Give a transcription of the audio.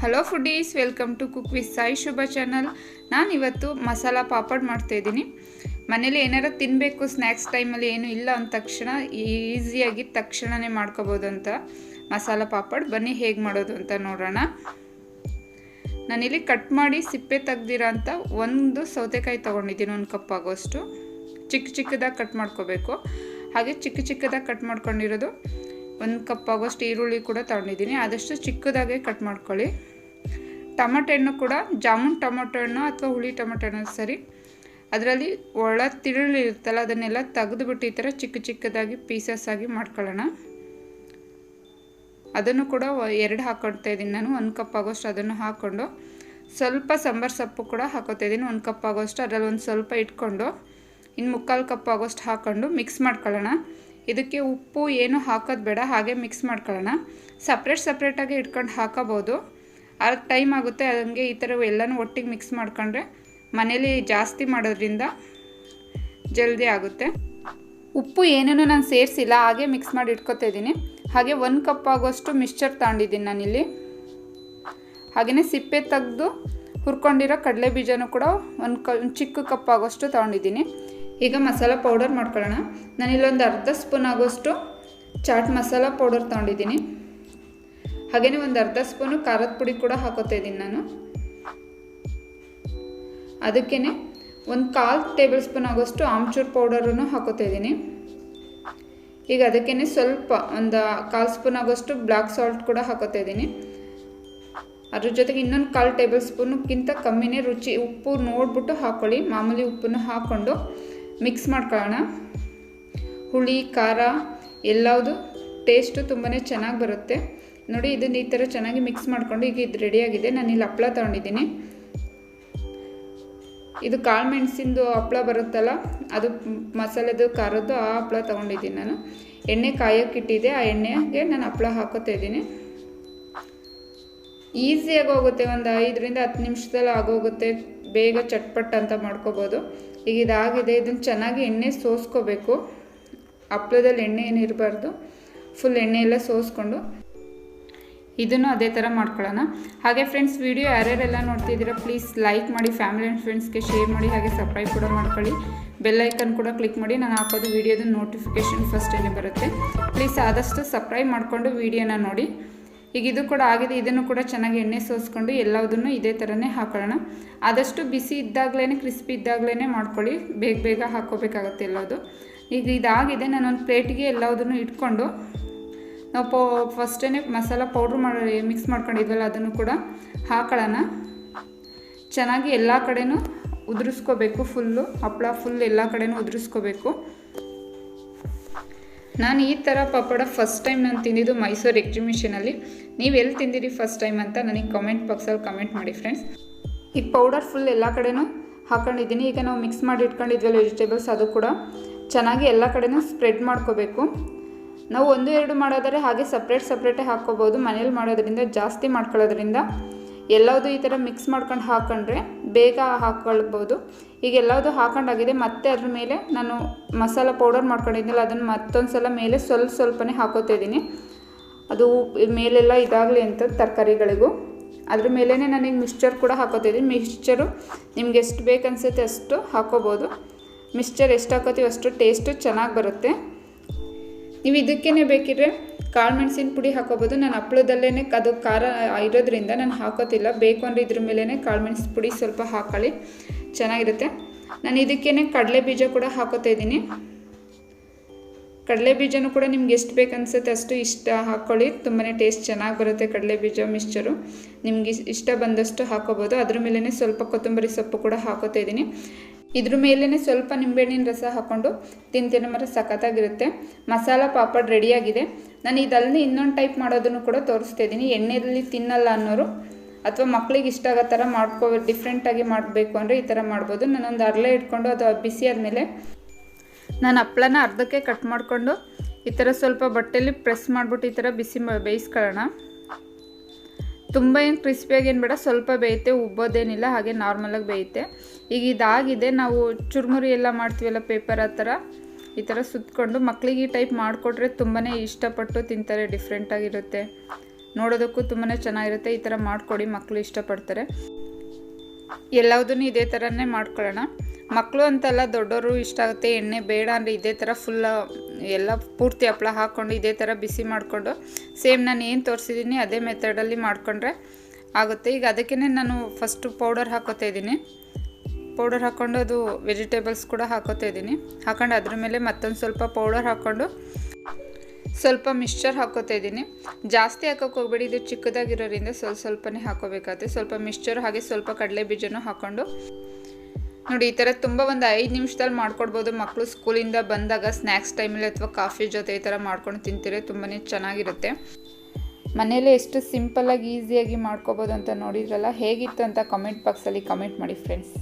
Hello foodies, welcome to cook with Sai Shubha channel. ನಾನು ಇವತ್ತು ಮಸಾಲ ಪಾಪಡ್ ಮಾಡ್ತಾಯಿದ್ದೀನಿ. ಮನೇಲಿ ಏನಾರು ತಿನ್ನಬೇಕು ಸ್ನ್ಯಾಕ್ಸ್ ಟೈಮಲ್ಲಿ ಏನೂ ಇಲ್ಲ ಅಂದ ತಕ್ಷಣ ಈಸಿಯಾಗಿ ತಕ್ಷಣವೇ ಮಾಡ್ಕೋಬೋದು ಅಂತ ಮಸಾಲ ಪಾಪಡ್. ಬನ್ನಿ ಹೇಗೆ ಮಾಡೋದು ಅಂತ ನೋಡೋಣ. ನಾನಿಲ್ಲಿ ಕಟ್ ಮಾಡಿ ಸಿಪ್ಪೆ ತೆಗ್ದಿರೋ ಅಂಥ ಒಂದು ಸೌತೆಕಾಯಿ ತೊಗೊಂಡಿದ್ದೀನಿ, 1 ಕಪ್ ಆಗೋಷ್ಟು. ಚಿಕ್ಕದಾಗಿ ಕಟ್ ಮಾಡ್ಕೋಬೇಕು. ಹಾಗೆ ಚಿಕ್ಕದಾಗಿ ಕಟ್ ಮಾಡ್ಕೊಂಡಿರೋದು 1 ಕಪ್ ಆಗೋಷ್ಟು ಈರುಳ್ಳಿ ಕೂಡ ತೊಗೊಂಡಿದ್ದೀನಿ. ಆದಷ್ಟು ಚಿಕ್ಕದಾಗೆ ಕಟ್ ಮಾಡ್ಕೊಳ್ಳಿ. ಟೊಮೆಟೊ ಹಣ್ಣು ಕೂಡ ಜಾಮೂನ್ ಟೊಮೆಟೊ ಹಣ್ಣು ಅಥವಾ ಹುಳಿ ಟೊಮೆಟೊ ಹಣ್ಣು ಸರಿ, ಅದರಲ್ಲಿ ಒಳ ತಿರುಳಿರುತ್ತಲ್ಲ ಅದನ್ನೆಲ್ಲ ತೆಗೆದುಬಿಟ್ಟು ಈ ಥರ ಚಿಕ್ಕದಾಗಿ ಪೀಸಸ್ ಆಗಿ ಮಾಡ್ಕೊಳ್ಳೋಣ. ಅದನ್ನು ಕೂಡ 2 ಹಾಕ್ಕೊಳ್ತಾ ಇದ್ದೀನಿ ನಾನು. 1 ಕಪ್ ಆಗೋಷ್ಟು ಅದನ್ನು ಹಾಕ್ಕೊಂಡು ಸ್ವಲ್ಪ ಸಾಂಬಾರು ಸೊಪ್ಪು ಕೂಡ ಹಾಕೋತಾ ಇದ್ದೀನಿ 1 ಕಪ್ ಆಗೋಷ್ಟು. ಅದರಲ್ಲಿ ಒಂದು ಸ್ವಲ್ಪ ಇಟ್ಕೊಂಡು ಇನ್ನು 3/4 ಕಪ್ ಆಗೋಷ್ಟು ಹಾಕ್ಕೊಂಡು ಮಿಕ್ಸ್ ಮಾಡ್ಕೊಳ್ಳೋಣ. ಇದಕ್ಕೆ ಉಪ್ಪು ಏನು ಹಾಕೋದು ಬೇಡ, ಹಾಗೆ ಮಿಕ್ಸ್ ಮಾಡ್ಕೊಳ್ಳೋಣ. ಸಪ್ರೇಟಾಗಿ ಇಟ್ಕೊಂಡು ಹಾಕೋಬೋದು, ಅದು ಟೈಮ್ ಆಗುತ್ತೆ. ಹಂಗೆ ಈ ಥರ ಎಲ್ಲನೂ ಒಟ್ಟಿಗೆ ಮಿಕ್ಸ್ ಮಾಡ್ಕೊಂಡ್ರೆ ಮನೇಲಿ ಜಾಸ್ತಿ ಮಾಡೋದ್ರಿಂದ ಜಲ್ದಿ ಆಗುತ್ತೆ. ಉಪ್ಪು ಏನೇನೂ ನಾನು ಸೇರಿಸಿಲ್ಲ, ಹಾಗೆ ಮಿಕ್ಸ್ ಮಾಡಿ ಇಟ್ಕೊತಾ ಇದ್ದೀನಿ. ಹಾಗೆ 1 ಕಪ್ ಆಗೋಷ್ಟು ಮಿಕ್ಸ್ಚರ್ ತಗೊಂಡಿದ್ದೀನಿ ನಾನಿಲ್ಲಿ. ಹಾಗೆಯೇ ಸಿಪ್ಪೆ ತೆಗೆದು ಹುರ್ಕೊಂಡಿರೋ ಕಡಲೆ ಬೀಜನೂ ಕೂಡ ಒಂದು ಚಿಕ್ಕ ಕಪ್ ಆಗೋಷ್ಟು ತೊಗೊಂಡಿದ್ದೀನಿ. ಈಗ ಮಸಾಲ ಪೌಡರ್ ಮಾಡ್ಕೊಳ್ಳೋಣ. ನಾನಿಲ್ಲೊಂದು ಅರ್ಧ ಸ್ಪೂನ್ ಆಗೋಷ್ಟು ಚಾಟ್ ಮಸಾಲ ಪೌಡರ್ ತೊಗೊಂಡಿದ್ದೀನಿ. ಹಾಗೆಯೇ ಒಂದು ಅರ್ಧ ಸ್ಪೂನು ಖಾರದ ಪುಡಿ ಕೂಡ ಹಾಕೋತಾ ಇದ್ದೀನಿ ನಾನು. ಅದಕ್ಕೇ 1/4 ಟೇಬಲ್ ಸ್ಪೂನ್ ಆಗೋಷ್ಟು ಆಮ್ಚೂರ್ ಪೌಡರನ್ನು ಹಾಕೋತಾ ಇದ್ದೀನಿ. ಈಗ ಅದಕ್ಕೇ ಸ್ವಲ್ಪ ಒಂದು 1/4 ಸ್ಪೂನ್ ಆಗೋಷ್ಟು ಬ್ಲ್ಯಾಕ್ ಸಾಲ್ಟ್ ಕೂಡ ಹಾಕೋತಾ ಇದ್ದೀನಿ. ಅದ್ರ ಜೊತೆಗೆ ಇನ್ನೊಂದು 1/4 ಟೇಬಲ್ ಸ್ಪೂನ್ಗಿಂತ ಕಮ್ಮಿನೇ ರುಚಿ ಉಪ್ಪು ನೋಡಿಬಿಟ್ಟು ಹಾಕ್ಕೊಳ್ಳಿ. ಮಾಮೂಲಿ ಉಪ್ಪನ್ನು ಹಾಕ್ಕೊಂಡು ಮಿಕ್ಸ್ ಮಾಡ್ಕೊಳ್ಳೋಣ. ಹುಳಿ ಖಾರ ಎಲ್ಲವುದು ಟೇಸ್ಟು ತುಂಬಾ ಚೆನ್ನಾಗಿ ಬರುತ್ತೆ ನೋಡಿ. ಇದನ್ನು ಈ ಥರ ಚೆನ್ನಾಗಿ ಮಿಕ್ಸ್ ಮಾಡಿಕೊಂಡು ಈಗ ಇದು ರೆಡಿಯಾಗಿದೆ. ನಾನಿಲ್ಲಿ ಹಪ್ಪಳ ತೊಗೊಂಡಿದ್ದೀನಿ. ಇದು ಕಾಳು ಮೆಣಸಿಂದು ಹಪ್ಪಳ ಬರುತ್ತಲ್ಲ, ಅದು ಮಸಾಲೆದು ಖಾರದ್ದು ಆ ಹಪ್ಪಳ ತೊಗೊಂಡಿದ್ದೀನಿ ನಾನು. ಎಣ್ಣೆ ಕಾಯೋಕ್ಕಿಟ್ಟಿದೆ, ಆ ಎಣ್ಣೆಗೆ ನಾನು ಹಪ್ಪಳ ಹಾಕೋತಾ ಇದ್ದೀನಿ. ಈಸಿಯಾಗಿ ಹೋಗುತ್ತೆ, ಒಂದು 5ರಿಂದ 10 ನಿಮಿಷದಲ್ಲಿ ಆಗೋಗುತ್ತೆ. ಬೇಗ ಚಟ್ಪಟ್ ಅಂತ ಮಾಡ್ಕೋಬೋದು. ಈಗ ಇದಾಗಿದೆ. ಇದನ್ನು ಚೆನ್ನಾಗಿ ಎಣ್ಣೆ ಸೋಸ್ಕೋಬೇಕು. ಹಪ್ಪಳದಲ್ಲಿ ಎಣ್ಣೆ ಏನು ಇರಬಾರ್ದು, ಫುಲ್ ಎಣ್ಣೆ ಎಲ್ಲ ಸೋಸ್ಕೊಂಡು ಇದನ್ನು ಅದೇ ಥರ ಮಾಡ್ಕೊಳ್ಳೋಣ. ಹಾಗೆ ಫ್ರೆಂಡ್ಸ್, ವಿಡಿಯೋ ಯಾರ್ಯಾರೆಲ್ಲ ನೋಡ್ತಿದ್ದೀರಾ ಪ್ಲೀಸ್ ಲೈಕ್ ಮಾಡಿ, ಫ್ಯಾಮಿಲಿ ಆ್ಯಂಡ್ ಫ್ರೆಂಡ್ಸ್ಗೆ ಶೇರ್ ಮಾಡಿ, ಹಾಗೆ ಸಬ್ಸ್ಕ್ರೈಬ್ ಕೂಡ ಮಾಡ್ಕೊಳ್ಳಿ. ಬೆಲ್ ಐಕನ್ ಕೂಡ ಕ್ಲಿಕ್ ಮಾಡಿ, ನಾನು ಹಾಕೋದು ವಿಡಿಯೋದ ನೋಟಿಫಿಕೇಷನ್ ಫಸ್ಟೇ ಬರುತ್ತೆ. ಪ್ಲೀಸ್ ಆದಷ್ಟು ಸಬ್ಸ್ಕ್ರೈಬ್ ಮಾಡಿಕೊಂಡು ವಿಡಿಯೋನ ನೋಡಿ. ಈಗ ಇದು ಕೂಡ ಆಗಿದೆ. ಇದನ್ನು ಕೂಡ ಚೆನ್ನಾಗಿ ಎಣ್ಣೆ ಸೋಸ್ಕೊಂಡು ಎಲ್ಲದನ್ನು ಇದೇ ಥರನೇ ಹಾಕೊಳ್ಳೋಣ. ಆದಷ್ಟು ಬಿಸಿ ಇದ್ದಾಗಲೇ, ಕ್ರಿಸ್ಪಿ ಇದ್ದಾಗಲೇ ಮಾಡ್ಕೊಳ್ಳಿ, ಬೇಗ ಹಾಕ್ಕೋಬೇಕಾಗುತ್ತೆ ಎಲ್ಲದು. ಈಗ ಇದಾಗಿದೆ. ನಾನೊಂದು ಪ್ಲೇಟಿಗೆ ಎಲ್ಲದನ್ನು ಇಟ್ಕೊಂಡು ನಾವು ಫಸ್ಟೇ ಮಸಾಲ ಪೌಡ್ರ್ ಮಿಕ್ಸ್ ಮಾಡ್ಕೊಂಡಿದ್ವಲ್ಲ ಅದನ್ನು ಕೂಡ ಹಾಕೊಳ್ಳೋಣ. ಚೆನ್ನಾಗಿ ಎಲ್ಲ ಕಡೆನೂ ಉದುರಿಸ್ಕೋಬೇಕು. ಫುಲ್ಲು ಹಪ್ಪಳ ಫುಲ್ ಎಲ್ಲ ಕಡೆನೂ ಉದುರಿಸ್ಕೋಬೇಕು. ನಾನು ಈ ಥರ ಪಾಪಡ ಫಸ್ಟ್ ಟೈಮ್ ನಾನು ತಿಂದಿದ್ದು ಮೈಸೂರು ಎಕ್ಸಿಬಿಷನಲ್ಲಿ. ನೀವು ಎಲ್ಲಿ ತಿಂದಿರಿ ಫಸ್ಟ್ ಟೈಮ್ ಅಂತ ನನಗೆ ಕಮೆಂಟ್ ಬಾಕ್ಸಲ್ಲಿ ಕಮೆಂಟ್ ಮಾಡಿ ಫ್ರೆಂಡ್ಸ್. ಈ ಪೌಡರ್ ಫುಲ್ ಎಲ್ಲ ಕಡೆನೂ ಹಾಕೊಂಡಿದ್ದೀನಿ. ಈಗ ನಾವು ಮಿಕ್ಸ್ ಮಾಡಿ ಇಟ್ಕೊಂಡಿದ್ವಲ್ಲ ವೆಜಿಟೇಬಲ್ಸ್, ಅದು ಕೂಡ ಚೆನ್ನಾಗಿ ಎಲ್ಲ ಕಡೆನೂ ಸ್ಪ್ರೆಡ್ ಮಾಡ್ಕೋಬೇಕು. ನಾವು 1-2 ಮಾಡೋದಾದ್ರೆ ಹಾಗೆ ಸಪ್ರೇಟೇ ಹಾಕ್ಕೋಬೋದು. ಮನೇಲಿ ಮಾಡೋದ್ರಿಂದ ಜಾಸ್ತಿ ಮಾಡ್ಕೊಳ್ಳೋದ್ರಿಂದ ಎಲ್ಲವುದು ಈ ಥರ ಮಿಕ್ಸ್ ಮಾಡ್ಕೊಂಡು ಹಾಕ್ಕೊಂಡ್ರೆ ಬೇಗ ಹಾಕ್ಕೊಳ್ಬೋದು. ಈಗ ಎಲ್ಲವುದು ಹಾಕೊಂಡಾಗಿದೆ. ಮತ್ತೆ ಅದ್ರ ಮೇಲೆ ನಾನು ಮಸಾಲ ಪೌಡರ್ ಮಾಡ್ಕೊಂಡಿದ್ನಲ್ಲ ಅದನ್ನು ಮತ್ತೊಂದು ಸಲ ಮೇಲೆ ಸ್ವಲ್ಪನೇ ಹಾಕೋತಾ ಇದ್ದೀನಿ. ಅದು ಮೇಲೆಲ್ಲ ಇದಾಗಲಿ ಅಂತ ತರಕಾರಿಗಳಿಗೂ. ಅದ್ರ ಮೇಲೇ ನನಗೆ ಮಿಕ್ಸ್ಚರ್ ಕೂಡ ಹಾಕೋತಿದ್ದೀನಿ. ಮಿಕ್ಸ್ಚರು ನಿಮ್ಗೆ ಎಷ್ಟು ಬೇಕು ಅನಿಸುತ್ತೆ ಅಷ್ಟು ಹಾಕೋಬೋದು. ಮಿಕ್ಸ್ಚರ್ ಎಷ್ಟು ಹಾಕೋತೀವಿ ಅಷ್ಟು ಟೇಸ್ಟು ಚೆನ್ನಾಗಿ ಬರುತ್ತೆ. ನೀವು ಇದಕ್ಕೇ ಬೇಕಿದ್ರೆ ಕಾಳು ಮೆಣಸಿನ ಪುಡಿ ಹಾಕೋಬೋದು. ನಾನು ಹಪ್ಪಳದಲ್ಲೇ ಅದು ಖಾರ ಇರೋದ್ರಿಂದ ನಾನು ಹಾಕೋತಿಲ್ಲ. ಬೇಕು ಅಂದರೆ ಇದ್ರ ಮೇಲೇ ಕಾಳು ಮೆಣಸಿನ ಪುಡಿ ಸ್ವಲ್ಪ ಹಾಕೊಳ್ಳಿ, ಚೆನ್ನಾಗಿರುತ್ತೆ. ನಾನು ಇದಕ್ಕೇ ಕಡಲೆ ಬೀಜ ಕೂಡ ಹಾಕೋತಾ ಇದ್ದೀನಿ. ಕಡಲೆ ಬೀಜನೂ ಕೂಡ ನಿಮ್ಗೆ ಎಷ್ಟು ಬೇಕು ಅನಿಸುತ್ತೆ ಅಷ್ಟು ಇಷ್ಟ ಹಾಕ್ಕೊಳ್ಳಿ. ತುಂಬಾ ಟೇಸ್ಟ್ ಚೆನ್ನಾಗಿ ಬರುತ್ತೆ ಕಡಲೆ ಬೀಜ ಮಿಕ್ಸ್ಚರು. ನಿಮ್ಗೆ ಇಷ್ಟ ಬಂದಷ್ಟು ಹಾಕೋಬೋದು. ಅದ್ರ ಮೇಲೇ ಸ್ವಲ್ಪ ಕೊತ್ತಂಬರಿ ಸೊಪ್ಪು ಕೂಡ ಹಾಕೋತಾ ಇದ್ದೀನಿ. ಇದ್ರ ಮೇಲೇ ಸ್ವಲ್ಪ ನಿಂಬೆಹಣ್ಣಿನ ರಸ ಹಾಕ್ಕೊಂಡು ತಿಂತೀರ ಸಖತ್ತಾಗಿರುತ್ತೆ. ಮಸಾಲ ಪಾಪಡ್ ರೆಡಿಯಾಗಿದೆ. ನಾನು ಇದಲ್ಲದೆ ಇನ್ನೊಂದು ಟೈಪ್ ಮಾಡೋದನ್ನು ಕೂಡ ತೋರಿಸ್ತಾ ಇದ್ದೀನಿ. ಎಣ್ಣೆಯಲ್ಲಿ ತಿನ್ನಲ್ಲ ಅನ್ನೋರು ಅಥವಾ ಮಕ್ಕಳಿಗೆ ಇಷ್ಟ ಆಗೋ ಥರ ಡಿಫ್ರೆಂಟಾಗಿ ಮಾಡಬೇಕು ಅಂದರೆ ಈ ಥರ ಮಾಡ್ಬೋದು. ನಾನೊಂದು ಅರಳೆ ಇಟ್ಕೊಂಡು ಅದು ಬಿಸಿ ಆದಮೇಲೆ ನಾನು ಹಪ್ಪಳನ ಅರ್ಧಕ್ಕೆ ಕಟ್ ಮಾಡಿಕೊಂಡು ಈ ಥರ ಸ್ವಲ್ಪ ಬಟ್ಟೆಯಲ್ಲಿ ಪ್ರೆಸ್ ಮಾಡಿಬಿಟ್ಟು ಈ ಥರ ಬೇಯಿಸ್ಕೊಳ್ಳೋಣ. ತುಂಬ ಏನು ಕ್ರಿಸ್ಪಿಯಾಗಿ ಏನು ಬೇಡ, ಸ್ವಲ್ಪ ಬೇಯುತ್ತೆ, ಉಬ್ಬೋದೇನಿಲ್ಲ, ಹಾಗೆ ನಾರ್ಮಲಾಗಿ ಬೇಯುತ್ತೆ. ಈಗ ಇದಾಗಿದೆ. ನಾವು ಚುರುಮುರಿ ಎಲ್ಲ ಮಾಡ್ತೀವಲ್ಲ ಪೇಪರ್, ಆ ಥರ ಈ ಥರ ಸುತ್ತಕೊಂಡು ಮಕ್ಕಳಿಗೆ ಈ ಟೈಪ್ ಮಾಡಿಕೊಟ್ರೆ ತುಂಬಾ ಇಷ್ಟಪಟ್ಟು ತಿಂತಾರೆ. ಡಿಫ್ರೆಂಟಾಗಿರುತ್ತೆ. ನೋಡೋದಕ್ಕೂ ತುಂಬಾ ಚೆನ್ನಾಗಿರುತ್ತೆ. ಈ ಥರ ಮಾಡಿಕೊಡಿ, ಮಕ್ಕಳು ಇಷ್ಟಪಡ್ತಾರೆ. ಎಲ್ಲದನ್ನೂ ಇದೇ ಥರನೇ ಮಾಡ್ಕೊಳ್ಳೋಣ. ಮಕ್ಕಳು ಅಂತಲ್ಲ, ದೊಡ್ಡವರು ಇಷ್ಟ ಆಗುತ್ತೆ. ಎಣ್ಣೆ ಬೇಡ ಅಂದರೆ ಇದೇ ಥರ ಫುಲ್ಲ ಎಲ್ಲ ಪೂರ್ತಿ ಹಪ್ಪಳ ಹಾಕ್ಕೊಂಡು ಇದೇ ಥರ ಬಿಸಿ ಮಾಡಿಕೊಂಡು ಸೇಮ್ ನಾನು ಏನು ತೋರಿಸಿದ್ದೀನಿ ಅದೇ ಮೆಥಡಲ್ಲಿ ಮಾಡಿಕೊಂಡ್ರೆ ಆಗುತ್ತೆ. ಈಗ ಅದಕ್ಕೇ ನಾನು ಫಸ್ಟು ಪೌಡರ್ ಹಾಕೋತಾ ಇದ್ದೀನಿ. ಪೌಡರ್ ಹಾಕ್ಕೊಂಡು ಅದು ವೆಜಿಟೇಬಲ್ಸ್ ಕೂಡ ಹಾಕೋತಾ ಇದ್ದೀನಿ. ಹಾಕೊಂಡು ಅದ್ರ ಮೇಲೆ ಮತ್ತೊಂದು ಸ್ವಲ್ಪ ಪೌಡರ್ ಹಾಕ್ಕೊಂಡು ಸ್ವಲ್ಪ ಮಿಕ್ಸ್ಚರ್ ಹಾಕೋತಾ ಇದ್ದೀನಿ. ಜಾಸ್ತಿ ಹಾಕೋಕೆ ಹೋಗ್ಬೇಡಿ, ಇದು ಚಿಕ್ಕದಾಗಿರೋದ್ರಿಂದ ಸ್ವಲ್ಪನೇ ಹಾಕೋಬೇಕಾಗುತ್ತೆ. ಸ್ವಲ್ಪ ಮಿಕ್ಸ್ಚರ್ ಹಾಗೆ ಸ್ವಲ್ಪ ಕಡಲೆ ಬೀಜನೂ ಹಾಕ್ಕೊಂಡು ನೋಡಿ, ಈ ಥರ ತುಂಬ ಒಂದು 5 ನಿಮಿಷದಲ್ಲಿ ಮಾಡ್ಕೊಡ್ಬೋದು. ಮಕ್ಕಳು ಸ್ಕೂಲಿಂದ ಬಂದಾಗ ಸ್ನ್ಯಾಕ್ಸ್ ಟೈಮಲ್ಲಿ ಅಥವಾ ಕಾಫಿ ಜೊತೆ ಈ ಥರ ಮಾಡ್ಕೊಂಡು ತಿಂತೀರಿ, ತುಂಬಾ ಚೆನ್ನಾಗಿರುತ್ತೆ. ಮನೆಯಲ್ಲೇ ಎಷ್ಟು ಸಿಂಪಲ್ಲಾಗಿ ಈಸಿಯಾಗಿ ಮಾಡ್ಕೋಬೋದು ಅಂತ ನೋಡಿದ್ರಲ್ಲ. ಹೇಗಿತ್ತು ಅಂತ ಕಮೆಂಟ್ ಬಾಕ್ಸಲ್ಲಿ ಕಮೆಂಟ್ ಮಾಡಿ ಫ್ರೆಂಡ್ಸ್.